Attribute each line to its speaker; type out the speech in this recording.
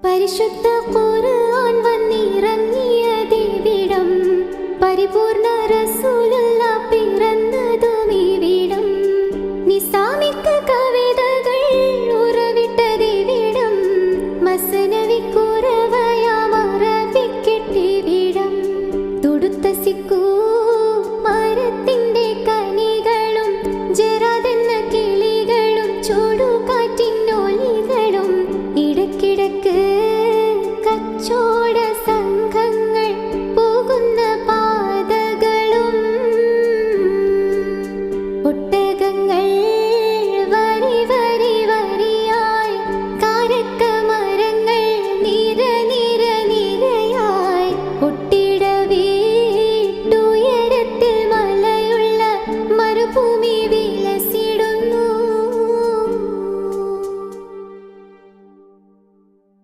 Speaker 1: പരിശുദ്ധ ഖുർആൻ വന്നിറങ്ങിയതിവിടം, പരിപൂർണ റസൂലുള്ള പിറന്നതുമിവിടം, നിസാമിക കവിതകൾ ഉറവിട്ടതിവിടം, മസ്നവി ഖുർആൻ